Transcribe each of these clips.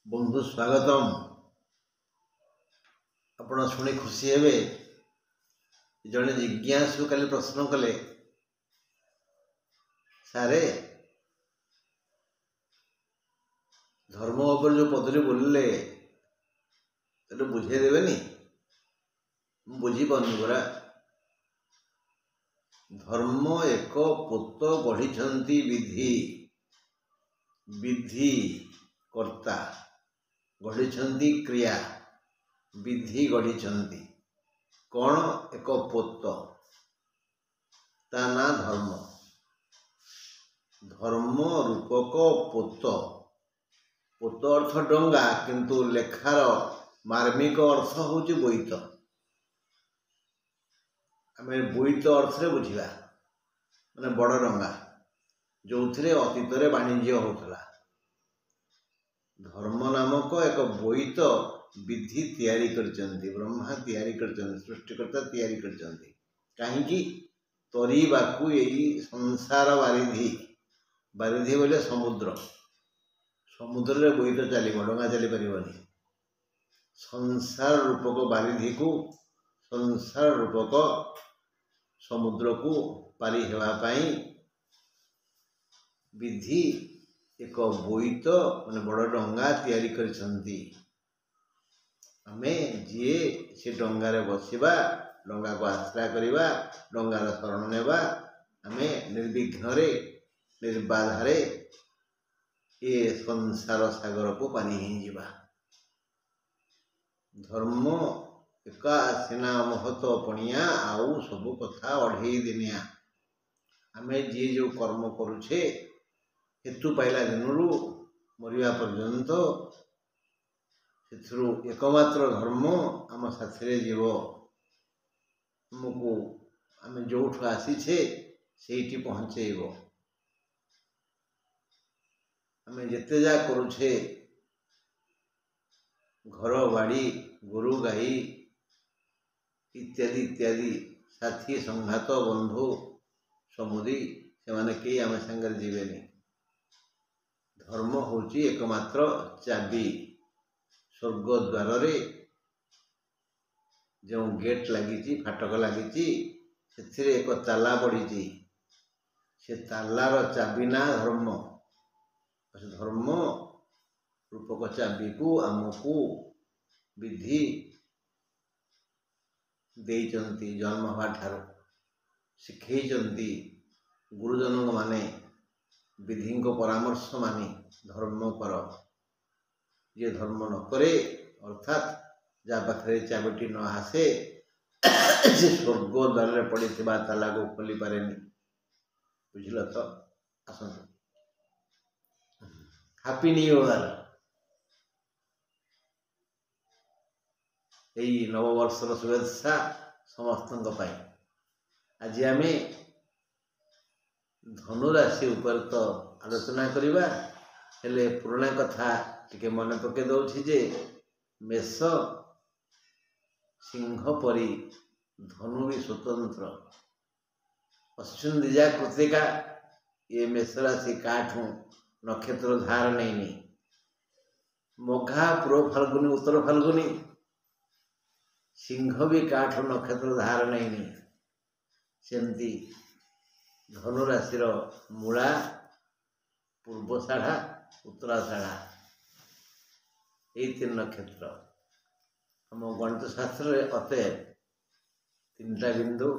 बंधु स्वागतम। आपण शुणी खुशी हेबे जड़े जिज्ञासु काली प्रश्न कले सारे धर्म उपर जो पदरी बोलिले तो बुझे देवेनी बुझी पानी परा। धर्म एक पुत गढ़ी विधि विधि कर्ता गढ़ी क्रिया विधि गढ़ी कौन एक पोत ता ना धर्म धर्म रूपक पोत पोत अर्थ डंगा किंतु लेखार मार्मिक अर्थ हूँ बोईत। आम बोईत अर्थ बुझा माने बड़ डंगा जो अतीत वाणिज्य होता। धर्म नामक एक बोईत विधि तैयारी करचंती ब्रह्मा तैयारी करचंती सृष्टिकर्ता तैयारी करचंती कहीं तरीबाकू यही संसार बारिधि बारिधि बोले समुद्र समुद्र रे बोईत चलो डंगा चली पारिबनी। संसार रूपक बारिधि को संसार रूपक समुद्र को पारी हेबा पाई विधि एक बोईत माने बड़ डंगा तैयारी करछंती। आमे जे से डंगारे बसिबा डंगा को आश्रय करिबा डंगार शरण नेबा आमे निर्विघ्न निर्बाधारे ये संसार सागर को पानी ही जीवा। धर्म एका सिना महत पणिया आउ सब कथा अढ़ई दिनिया। आमे जे जो कर्म करुछे हेतु पाइला दिनरू मरिया पर्यंत से एकमात्र धर्म आम साथी जीव आमको आम जो आसीछे से पहुँचेब। आम जिते जा करुछे घर बाड़ी गोरु गाई इत्यादि इत्यादि साथी संघात बंधु समुदी से माने कई आम सांगे जीवेनी। धर्म हूँ एकमात्र चाबी स्वर्ग द्वार रे जो गेट लगी फाटक लगी से एक ताला पड़ी से तालार चाबी ना धर्म। धर्म रूपक चाबी को आमको विधि देइचंती जन्म हवा ठार शिखई गुरुजन माने विधि को परामर्श मानी धर्म कर। ये धर्म न करे अर्थात जा पाखे चाबिटी न आसे से स्वर्ग द्वार पड़ी ताला को खोली पारे बुझल तो। आस हैप्पी न्यू ईयर। यही नववर्षर शुभेच्छा समस्त। आज आम धनुराशि उपर तो आलोचना करिबा हेले पुराना कथा टिके मन पके दउछि जे मेष सिंह परी धनु भी स्वतंत्र अश्विन दिजा कृतिका ये मेष राशि काठू नक्षत्र धार नहीं मघा पूर्व फाल्गुनी उत्तर फाल्गुनी सिंह भी काठ नक्षत्र धार नहीं सेमती धनुराशि मूला पूर्वषाढ़ा उत्तराषाढ़ा ये तीन नक्षत्र आम गणित शास्त्र अते तीनटा बिंदु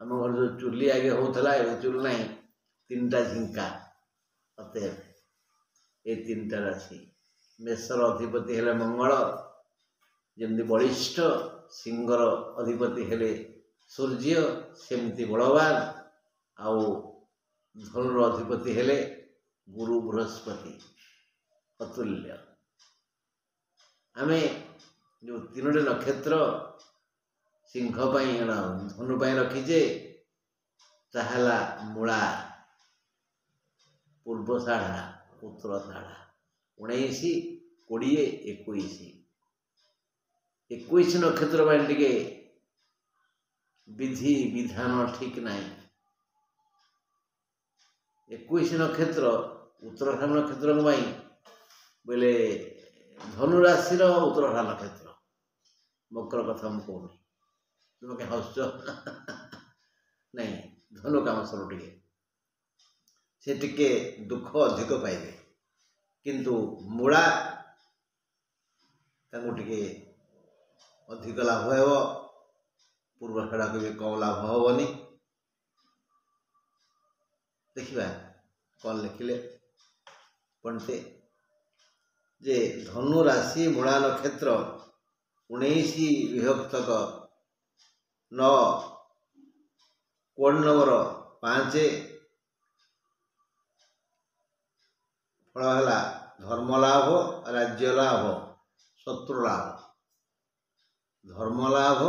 आम घर जो चुली आगे होता चुल ना तीनटा झिंका अते ये तीनटा राशि। मेषर अधिपति हेले मंगल जमती बलिष्ठ सिंहर अधिपति हेले सूर्य सेमती बलवान आउ धनुर अधिपति हेले गुरु बृहस्पति अतुल्य। आमे जो तीनोटी नक्षत्र सिंह धनु रखीचे ताहला मूला पूर्वषाढ़ा उत्तरषाढ़ा 19 20 21 नक्षत्र टे विधि विधान ठीक नहीं। 21 नक्षत्र उत्तराषाढ़ नक्षत्र बोले ଧନୁରାଶିର ଉତ୍ତରାଷାଢ଼ ନକ୍ଷତ୍ର ମକର କଥା ମୁଁ କହୁନି, ତୁମେ କାହିଁ ହସୁଛ? ନାଇଁ, ଧନୁ କାମ ସରୁ ଟିକେ, ସେ ଟିକେ ଦୁଃଖ ଅଧିକ ପାଇବେ, କିନ୍ତୁ ମୂଳା ତାଙ୍କୁ ଟିକେ ଅଧିକ ଲାଭ ହେବ, ପୂର୍ବଷାଢ଼କୁ ବି କମ୍ ଲାଭ ହେବନି। ଦେଖିବା କ'ଣ ଲେଖିଲେ ପଣ୍ଡିତେ ଯେ ଧନୁ ରାଶି ମୂଳା ନକ୍ଷତ୍ର 19 ବିଭକ୍ତକ 9 କୋଡ଼ ନମ୍ବର 5 ଫଳ ହେଲା ଧର୍ମ ଲାଭ, ରାଜ୍ୟ ଲାଭ, ଶତ୍ରୁ ଲାଭ। ଧର୍ମ ଲାଭ,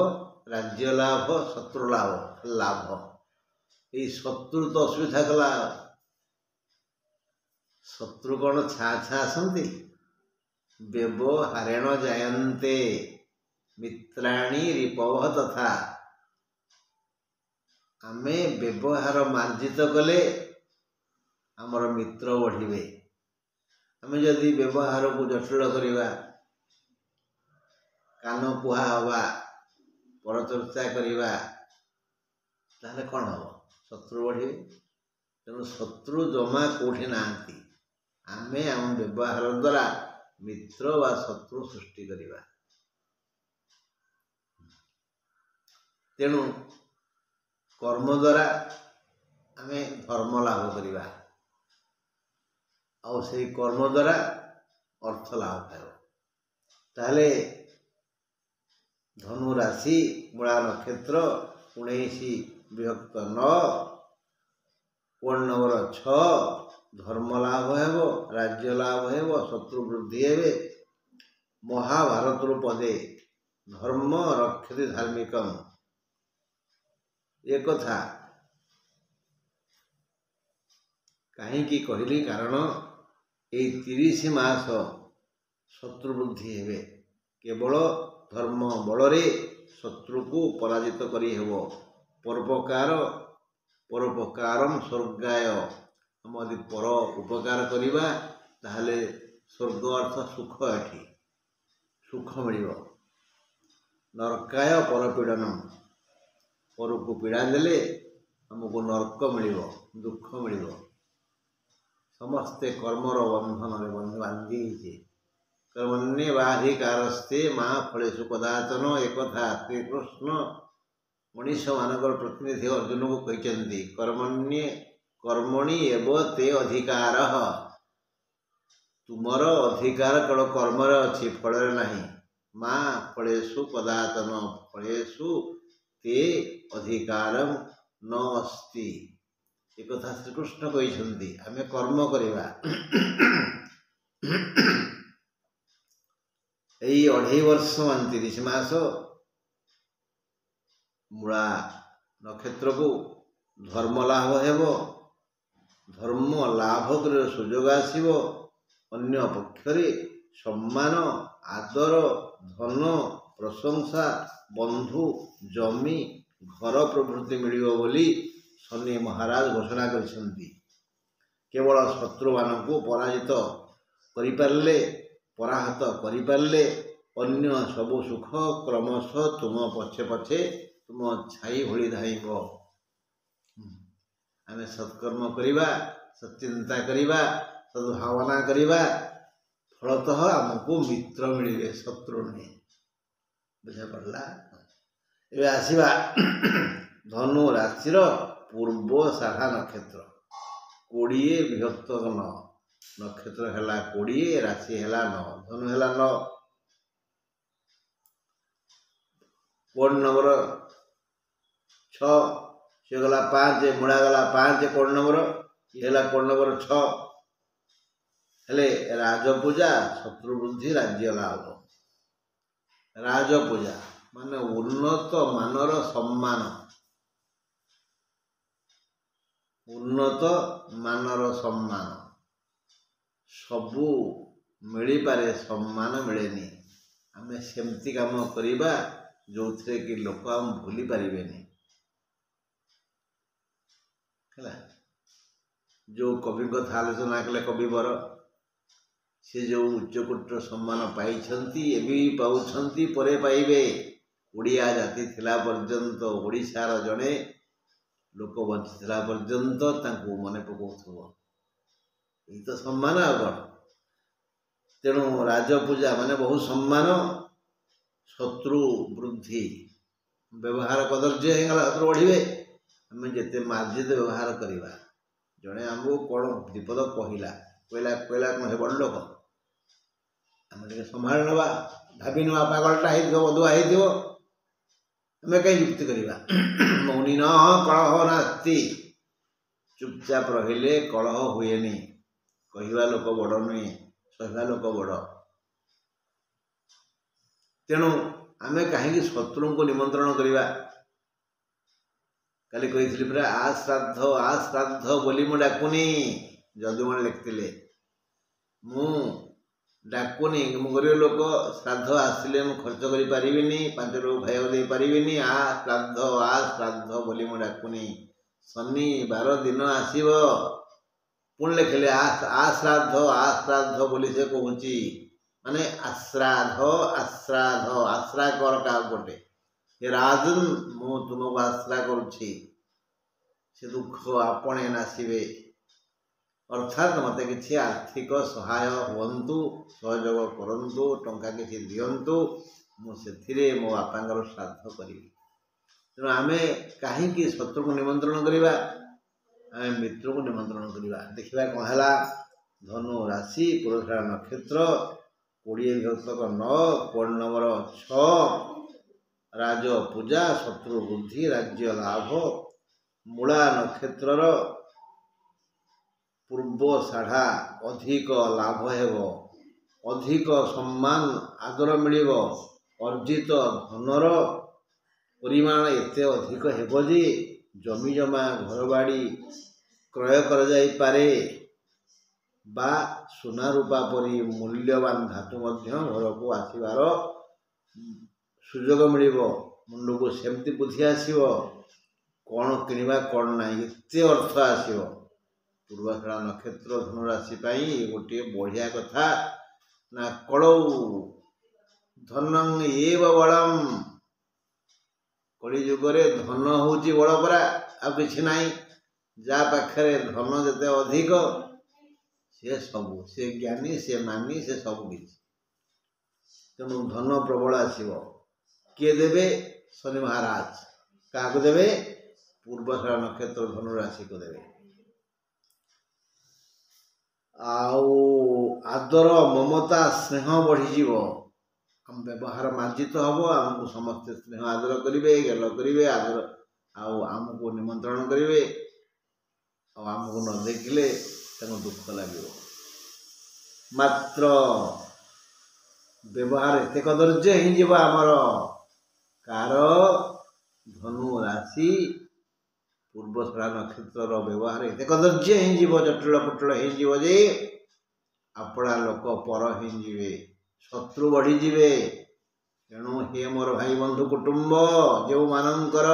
ରାଜ୍ୟ ଲାଭ, ଶତ୍ରୁ ଲାଭ। ଲାଭ এই ଶତ୍ରୁ ତ ଅସୁବିଧା କଲା। ଶତ୍ରୁ କ'ଣ ଛାଁ ଛାଁ ଆସନ୍ତି? ବ୍ୟବହାରେଣ ଜାୟନ୍ତେ ମିତ୍ରାଣୀ ରିପଭ ତଥା। ଆମେ ବ୍ୟବହାର ମାର୍ଜିତ କଲେ ଆମର ମିତ୍ର ବଢ଼ିବେ। ଆମେ ଯଦି ବ୍ୟବହାରକୁ ଜଟିଳ କରିବା, କାନ କୁହା ହେବା, ପରଚର୍ଚ୍ଚା କରିବା, ତାହେଲେ କ'ଣ ହେବ? ଶତ୍ରୁ ବଢ଼ିବେ। ତେଣୁ ଶତ୍ରୁ ଜମା କେଉଁଠି ନାହାନ୍ତି। ଆମେ ଆମ ବ୍ୟବହାର ଦ୍ୱାରା ମିତ୍ର ବା ଶତ୍ରୁ ସୃଷ୍ଟି କରିବା। ତେଣୁ କର୍ମ ଦ୍ୱାରା ଆମେ ଧର୍ମ ଲାଭ କରିବା, ଆଉ ସେଇ କର୍ମ ଦ୍ୱାରା ଅର୍ଥ ଲାଭ ପାଇବା। ତାହେଲେ ଧନୁ ରାଶି ମୂଳା ନକ୍ଷତ୍ର 19 ବିଭକ୍ତ 9 କୋଡ଼ ନମ୍ବର 6 ଧର୍ମ ଲାଭ ହେବ, ରାଜ୍ୟ ଲାଭ ହେବ, ଶତ୍ରୁ ବୃଦ୍ଧି ହେବେ। ମହାଭାରତରୁ ପଦେ ଧର୍ମ ରକ୍ଷତି ଧାର୍ମିକମ୍। ଏ କଥା କାହିଁକି କହିଲି? କାରଣ ଏଇ 30 ମାସ ଶତ୍ରୁ ବୃଦ୍ଧି ହେବେ। କେବଳ ଧର୍ମ ବଳରେ ଶତ୍ରୁକୁ ପରାଜିତ କରିହେବ। ପରୋପକାରମ୍ ସ୍ୱର୍ଗାୟ। ଆମେ ଯଦି ପର ଉପକାର କରିବା ତାହେଲେ ସ୍ୱର୍ଗ ଅର୍ଥ ସୁଖ, ଏଠି ସୁଖ ମିଳିବ। ନରକାୟ ପରପୀଡ଼ନମ୍। ପରକୁ ପୀଡ଼ା ଦେଲେ ଆମକୁ ନର୍କ ମିଳିବ, ଦୁଃଖ ମିଳିବ। ସମସ୍ତେ କର୍ମର ବନ୍ଧନରେ ବାନ୍ଧି ହେଇଛି। କର୍ମଣ୍ୟେବାଧିକାରସ୍ତେ ମା ଫଳେଷୁ କଦାଚନ। ଏକଥା ଶ୍ରୀକୃଷ୍ଣ ମଣିଷମାନଙ୍କର ପ୍ରତିନିଧି ଅର୍ଜୁନକୁ କହିଛନ୍ତି। କର୍ମଣି ଏବ ତେ ଅଧିକାରଃ। ତୁମର ଅଧିକାର କେବଳ କର୍ମରେ ଅଛି, ଫଳରେ ନାହିଁ। ମା ଫଳେଷୁ କଦାଚନ। ଫଳେଷୁ ତେ ଅଧିକାରଂ ନ ଅସ୍ତି। ଏକଥା ଶ୍ରୀକୃଷ୍ଣ କହିଛନ୍ତି। ଆମେ କର୍ମ କରିବା। ଏଇ 2.5 ବର୍ଷ 29 ମାସ ମୂଳା ନକ୍ଷତ୍ରକୁ ଧର୍ମ ଲାଭ ହେବ। ଧର୍ମ ଲାଭ କରିବାର ସୁଯୋଗ ଆସିବ। ଅନ୍ୟ ପକ୍ଷରେ ସମ୍ମାନ, ଆଦର, ଧନ, ପ୍ରଶଂସା, ବନ୍ଧୁ, ଜମି, ଘର ପ୍ରଭୃତି ମିଳିବ ବୋଲି ଶନି ମହାରାଜ ଘୋଷଣା କରିଛନ୍ତି। କେବଳ ଶତ୍ରୁମାନଙ୍କୁ ପରାହତ କରିପାରିଲେ ଅନ୍ୟ ସବୁ ସୁଖ କ୍ରମଶଃ ତୁମ ପଛେ ପଛେ ତୁମ ଛାଇ ଭଳି ଧାଇଁବ। ଆମେ ସତ୍କର୍ମ କରିବା, ସତ୍ଚିନ୍ତା କରିବା, ସଦ୍ଭାବନା କରିବା, ଫଳତଃ ଆମକୁ ମିତ୍ର ମିଳିବେ, ଶତ୍ରୁ ନୁହେଁ। ବୁଝାପଡ଼ିଲା? ଏବେ ଆସିବା ଧନୁ ରାଶିର ପୂର୍ବଷାଢ଼ା ନକ୍ଷତ୍ର 20 ବିଭକ୍ତ 9। ନକ୍ଷତ୍ର ହେଲା 20, ରାଶି ହେଲା 9, ଧନୁ ହେଲା 9। କୋଡ଼ ନମ୍ବର 6, ସେ ଗଲା 5, ମୂଳା ଗଲା 5 କୋଡ଼ ନମ୍ବର, ଇଏ ହେଲା କୋଡ଼ ନମ୍ବର 6। ହେଲେ ରାଜପୂଜା, ଶତ୍ରୁ ବୃଦ୍ଧି, ରାଜ୍ୟ ଲାଭ। ରାଜପୂଜା ମାନେ ଉନ୍ନତ ମାନର ସମ୍ମାନ। ଉନ୍ନତ ମାନର ସମ୍ମାନ ସବୁ ମିଳିପାରେ, ସମ୍ମାନ ମିଳେନି। ଆମେ ସେମିତି କାମ କରିବା ଯେଉଁଥିରେ କି ଲୋକ ଆମ ଭୁଲି ପାରିବେନି। ହେଲା, ଯେଉଁ କବିଙ୍କ କଥା ଆଲୋଚନା କଲେ କବିବର, से जो उच्चकोटर सम्मान पाई एवं पाँच परे पाइबे ओडिया जाति थिला पर्यंत ओडिशार जड़े लोक बंची पर्यंत मन पकाउथुब यही तो सम्मान आ कौन। तेणु राजपूजा माने बहु सम्मान शत्रु वृद्धि व्यवहार कदर्य होगा शत्रु बढ़े आम जिते मार्जित व्यवहार करवा जड़े आमको कौन विपद कहला कहला कहला कौन बड़ लोक आम संभाल नवा भावी ना पागलटा बधुआ होमें कहीं युक्ति करवा मौनी न कलह नास्ति चुपचाप रहिले कलह हुए कहवा लोक बड़ नुहे सहवा लोक बड़। तेणु आम कहीं शत्रु को निमंत्रण करवा काली कही पूरा आ श्राद्ध बोली मु डाकुनी जदुमणि लिखिले मु डाकुनी मु गरीब लोक श्राद्ध आसिले मु खर्च कर पारिनी 5 लोक खाया दे पारिनी आ श्राद्ध बोली मु डाकुनी शनि 12 दिन आसीब पुणी लिखिले आ श्राद्ध बोली से कहूँ माने आश्राद्ध आश्रा कर क्या गोटे हे राजन मु तुमको आश्रा करुछि से दुख आपणे नासिबे अर्थात मत कि आर्थिक सहाय हुंतु सहयोग करंतु टंका किसी दिंतु मुझे मो बापांर श्राद्ध करी। तेणु आम कहीं शत्रु को निमंत्रण करवा आम मित्र को निमंत्रण करवा देखा कौन है धनु राशि पुरुषा नक्षत्र 20 विभक्तक 9 कोड नंबर 6 राज पूजा शत्रु बुद्धि राज्य लाभ मूला नक्षत्र पूर्व साढ़ा अधिक लाभ हेब अधिक सम्मान आदर मिल अर्जित धनर परिमाण एते अधिक हेब जे जमी जमा घर बाड़ी क्रय कर जाई पारे बा सुना रूपा परी मूल्यवान धातु मध्य घर को आसबार सुजोग मिल मुंड को सेमती बुद्धि आसो कौन किणवा कौन ना एत अर्थ आसो पूर्वाषाढ़ा नक्षत्र धनुराशि गोटे बढ़िया कथा ना कलौ धन एव बलम कली जुगरे धन हूँ बड़ परा आ कि ना जा पाखे धन जिते अधिक से सबू से ज्ञानी से मानी से सब किसी तेणु धन प्रबल आसो किए देवे शनि महाराज क्या देवे पूर्वाषाढ़ा नक्षत्र धनुराशि को देवे आदर ममता स्नेह बढ़ीज आम व्यवहार मार्जित हम आमको समस्ते स्नेह आदर करेंगे गेल करेंगे आदर आमको निमंत्रण करेंगे आमको न देखले दुख लगे मात्र व्यवहार एत कदर्य होमर कार धनु राशि पूर्वाषाढ़ा नक्षत्र व्यवहार एत कदर्य हो जटिल कुटिल हो आपड़ा लोक पर हो शत्रु बढ़ीजे। तेणु हे मोर भाई बंधु कुटुंब जो मानकर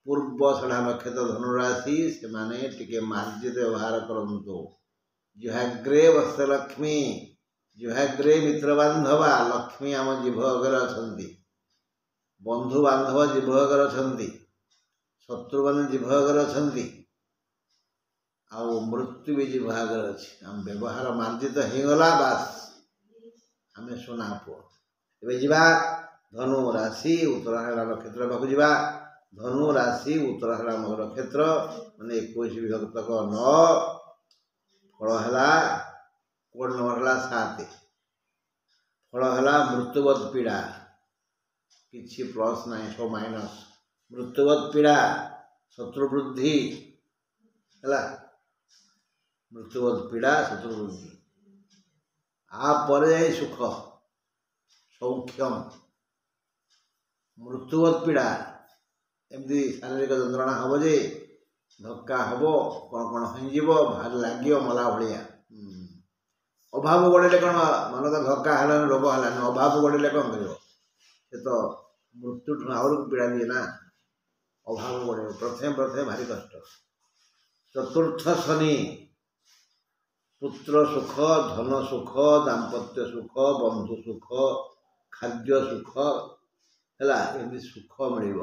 पूर्वाषाढ़ा नक्षत्र धनुराशि से माने टिके मार्जित व्यवहार करंतु जुहाग्रे वत्स लक्ष्मी जुहाग्रे मित्र बांधवा लक्ष्मी आम जीभ अगर अच्छा बंधु बांधव जीभ अगर अच्छा शत्रु मान जीभ अगर अच्छा मृत्यु भी जीभ अगर अच्छी आम व्यवहार मार्जित होगला बास आम सुना पुओ ए जा धनु राशि उत्तराषाढ़ा नक्षत्र पाक जा धनु राशि उत्तराषाढ़ा नक्षत्र माने 21 विभक्तक 9 फल है कोड नंबर है 7 फल है मृत्युवत पीड़ा किसी प्लस ना सब माइनस मृत्युवत पीड़ा शत्रु वृद्धि है मृत्युवत पीड़ा शत्रु वृद्धि आप सुख सौख्यम मृत्युवत पीड़ा एमती शारीरिक जंत्रणा हम जे धक्का हम कौन कौन हो भार लगे मला भाया अभाव बढ़े कौन मन तो धक्का है रोग है अभाव बढ़े कौन कर तो मृत्यु आहुरी पीड़ा दिए ना अभाव बढ़े प्रथम प्रथम भारी कष्ट चतुर्थ शनि पुत्र सुख, धन सुख, दाम्पत्य सुख, बंधु सुख, खाद्य सुख है एमती सुख मिल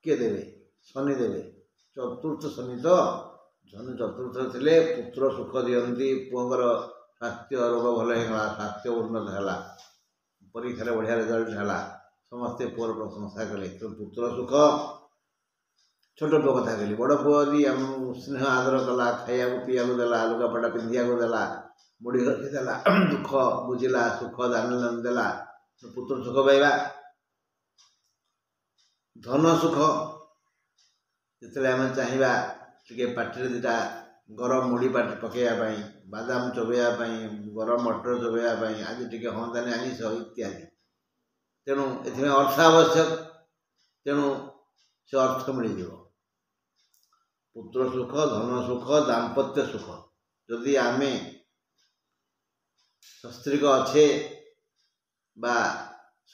किए देवे शनि देवे चतुर्थ शनि तो शनि चतुर्थ थे पुत्र सुख दिखती पुअर स्वास्थ्य रोग भल होगा स्वास्थ्य उन्नत है परीक्षा बढ़िया रिजल्ट है समस्ते पुअर प्रशंसा कले पुत्र सुख छोट पुओ कथा कहली बड़ पुओ भी आम स्नेह आदर कला खाया पीया देला लुगापटा पिंधिया देला मुड़ी रखीदेला दुख बुझिला सुख दान देला पुत्र सुख पाइबा धन सुख जिते आम चाहिए टे पार्टी दुटा गरम मुड़ी पाटी पकड़ापी बादाम चोबेवाई गरम मटर चोबेवाई आज टे हंतानी आमिष इत्यादि तेणु ए अर्थ आवश्यक तेणु से अर्थ मिल पुत्र सुख धन सुख दाम्पत्य सुख जदि आम सस्त्रीक अच्छे बा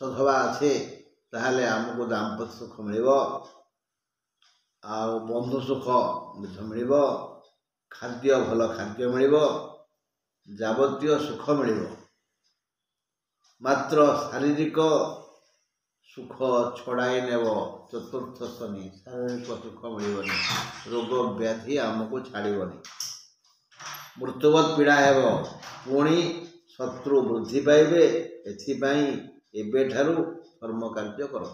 सधवा अच्छे ताहले आमको दाम्पत्य सुख मिल बंधु सुख मिल खाद्य भल खाद्य मिल जावतीय सुख मिल मात्र शारीरिक सुख छड़ाई नेब चतुर्थ शनि शारीरिक सुख मिलनी रोग व्याधि आमको छाड़बनी मृत्युवत पीड़ा हेब पुणी शत्रु वृद्धि पाइबे एथिपाई एबेठारु कर्म कार्य कर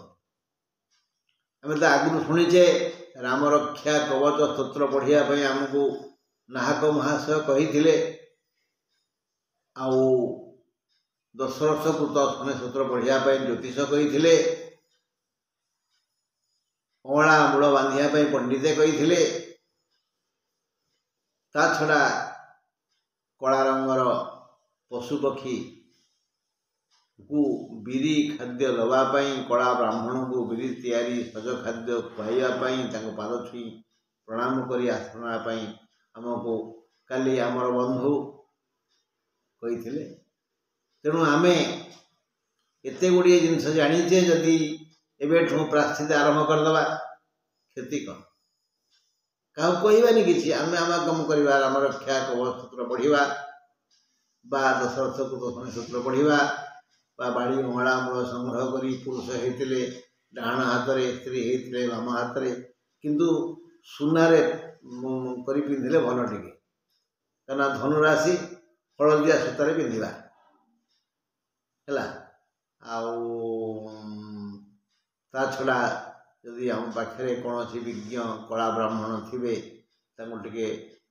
आम तो आगु शुणीचे राम रक्षा कवच स्तोत्र पढ़ाई आमको नाहक महाशय कही आउ दशरथ को तो शनि सूत्र पढ़ाई ज्योतिष कही अँला मूल बांधापी पंडिते कही ता छड़ा कला रंगर पशुपक्षी को बिरी खाद्य दवापाई कला ब्राह्मण को बिरी तैयारी सज खाद्य खुआइवाई पाद छुई प्रणाम कर आसनापी आमको काली आमर बंधु कही तेणु आम एत गुड़िए जिनस जाचे जदि एवं प्राश्चित आरंभ करदे क्षति कौन क्या कहवानी कि आम आम कम करवा राम रक्षा कवच सूत्र पढ़ा बा दशरथ को तो शनि सूत्र पढ़ा बा बाड़ी अँला मूल संग्रह कर पुरुष होते डाण हाथ में स्त्री होते बाम हाथ में किंतु सुनारे कर पिंधिले भल टे क्या धनुराशि हलदिया सूतार पिंधा है ता छड़ा यदि आम पाखे कौन सी विज्ञ कला ब्राह्मण थे टे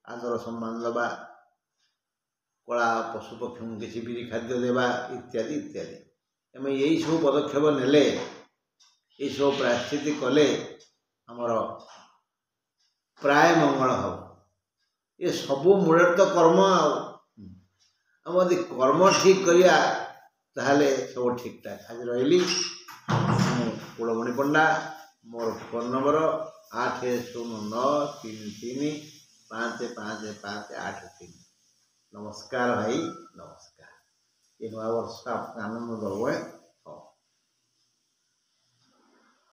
आदर सम्मान दबा कला पशुपक्षी किसी बिरी खाद्य देवा इत्यादि इत्यादि आम यही सब पदक्षेप नेले ये सब प्रायश्चित कले आमर प्राय मंगल हम ये सबू मूल तो कर्म आम यदि कर्म ठीक करिया ताहले सब ठीक ठाक आज रही कुलमणि पंडा मोर फोन नंबर 8093355583 नमस्कार भाई नमस्कार ये नवा वर्ष आप आनंद दब